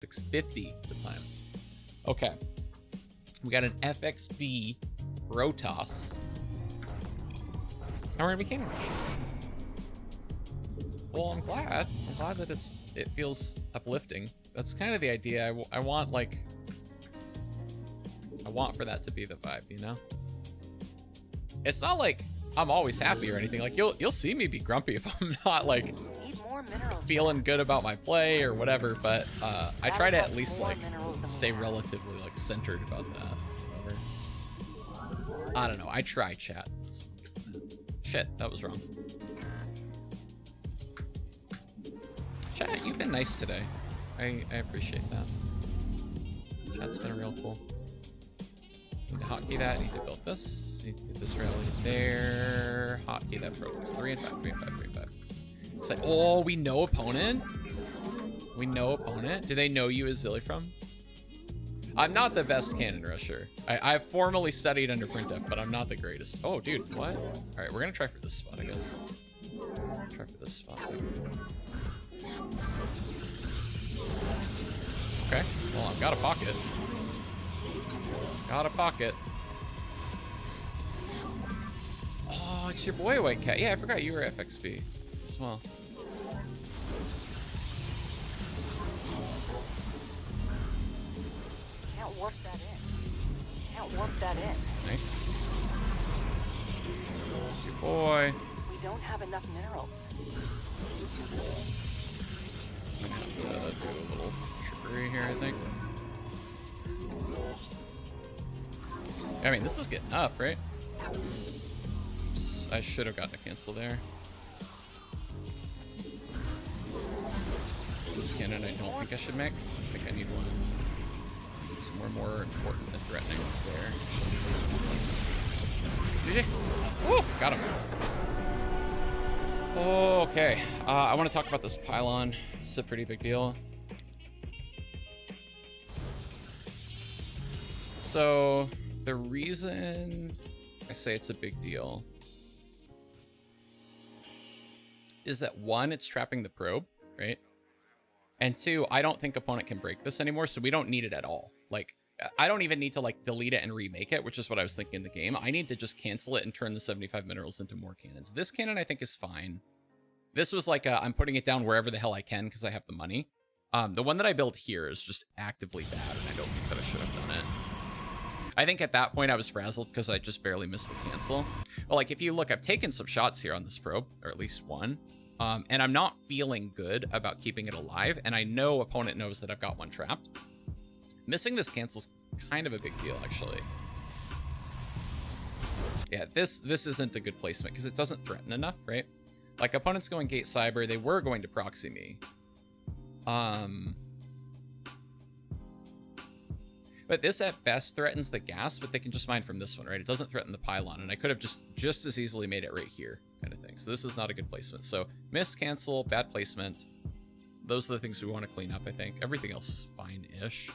650 at the time. Okay. We got an FXB Rotos. And we're gonna be Cannon Rush. Well, I'm glad. I'm glad that it feels uplifting. That's kind of the idea. I want, like... I want for that to be the vibe, you know? It's not like I'm always happy or anything. Like, you'll see me be grumpy if I'm not, like, feeling good about my play or whatever, but I try to at least, like, stay relatively, like, centered about that. Whatever. I don't know. I try, chat. Shit, that was wrong. Chat, you've been nice today. I appreciate that. Chat's been real cool. Need to hotkey that. Need to build this. Need to get this rally there. Hotkey that progress. 3 and 5. 3 and 5. 3 and 5. It's like, oh, we know opponent. We know opponent. Do they know you as Zilly from? I'm not the best cannon rusher. I've formally studied under printf, but I'm not the greatest. Oh, dude, what? All right, we're gonna try for this spot, I guess. Try for this spot. Okay. Well, I've got a pocket. Got a pocket. Oh, it's your boy, White Cat. Yeah, I forgot you were FXB as well. Can't warp that in. Can't warp that in. Nice. It's your boy. We don't have enough minerals. I'm gonna have to do a little trickery here, I think. I mean, this is getting up, right? Oops, I should have gotten a cancel there. This cannon I don't think I should make. I think I need one somewhere more important than threatening there. GG. Woo! Got him. Okay. I want to talk about this pylon. It's a pretty big deal. So... the reason I say it's a big deal is that 1, it's trapping the probe, right? And 2, I don't think opponent can break this anymore, so we don't need it at all. Like, I don't even need to, like, delete it and remake it, which is what I was thinking in the game. I need to just cancel it and turn the 75 minerals into more cannons. This cannon, I think, is fine. This was like, I'm putting it down wherever the hell I can because I have the money. The one that I built here is just actively bad, and I don't think that I should have done it. I think at that point I was frazzled because I just barely missed the cancel. But like, if you look, I've taken some shots here on this probe, or at least one. And I'm not feeling good about keeping it alive. And I know opponent knows that I've got one trapped. Missing this cancel's kind of a big deal, actually. Yeah, this isn't a good placement because it doesn't threaten enough, right? Like, opponent's going Gate Cyber. They were going to proxy me. But this at best threatens the gas, but they can just mine from this one, right? It doesn't threaten the pylon, and I could have just as easily made it right here, kind of thing. So this is not a good placement. So missed, cancel, bad placement. Those are the things we want to clean up, I think. Everything else is fine-ish.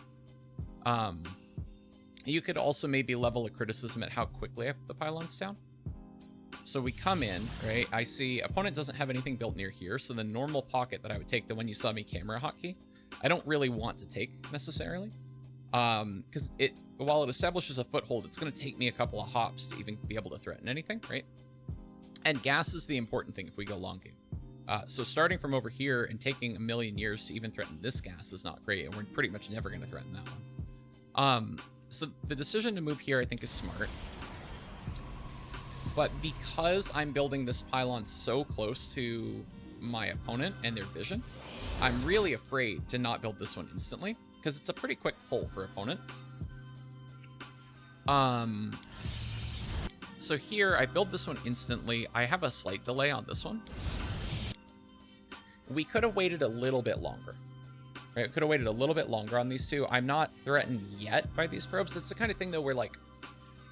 You could also maybe level a criticism at how quickly I put the pylons down. So we come in, right? I see opponent doesn't have anything built near here, so the normal pocket that I would take, the one you saw me camera hotkey, I don't really want to take necessarily. Because while it establishes a foothold, it's going to take me a couple of hops to even be able to threaten anything, right? And gas is the important thing if we go long game. So starting from over here and taking a million years to even threaten this gas is not great, and we're pretty much never going to threaten that one. So the decision to move here, I think, is smart. But because I'm building this pylon so close to my opponent and their vision, I'm really afraid to not build this one instantly, because it's a pretty quick pull for opponent. So here, I build this one instantly. I have a slight delay on this one. We could have waited a little bit longer. Right? Could have waited a little bit longer on these two. I'm not threatened yet by these probes. It's the kind of thing, though, where, like,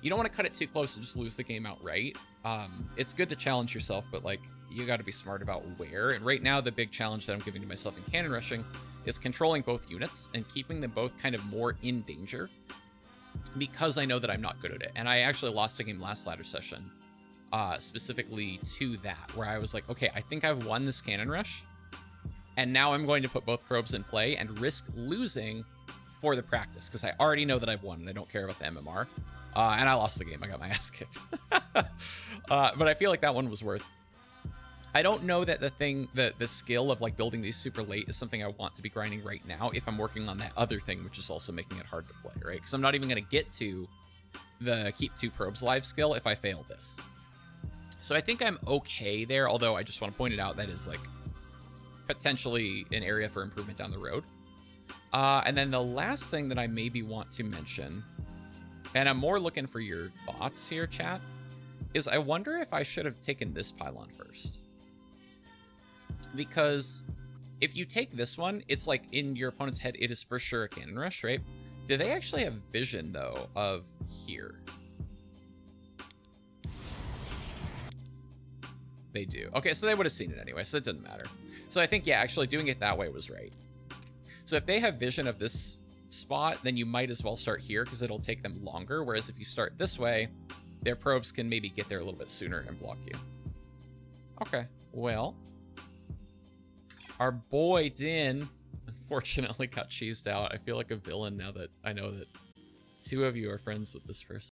you don't want to cut it too close and just lose the game outright. It's good to challenge yourself, but, like, you got to be smart about where. And right now, the big challenge that I'm giving to myself in cannon rushing is controlling both units and keeping them both kind of more in danger, because I know that I'm not good at it. And I actually lost a game last ladder session, specifically to that, where I was like, okay, I think I've won this cannon rush, And now I'm going to put both probes in play and risk losing for the practice, because I already know that I've won and I don't care about the MMR. And I lost the game. I got my ass kicked. But I feel like that one was worth. I don't know that the skill of like building these super late is something I want to be grinding right now if I'm working on that other thing, which is also making it hard to play, right? Because I'm not even going to get to the keep 2 probes live skill if I fail this. So I think I'm okay there, although I just want to point it out that is like potentially an area for improvement down the road. And then the last thing that I maybe want to mention, and I'm more looking for your thoughts here, chat, is I wonder if I should have taken this pylon first. Because if you take this one, it's like in your opponent's head, it is for sure a cannon rush, right? Do they actually have vision, though, of here? They do. Okay, so they would have seen it anyway, so it doesn't matter. So I think, yeah, actually doing it that way was right. So if they have vision of this spot, then you might as well start here because it'll take them longer. Whereas if you start this way, their probes can maybe get there a little bit sooner and block you. Okay, well, our boy Din unfortunately got cheesed out. I feel like a villain now that I know that 2 of you are friends with this person.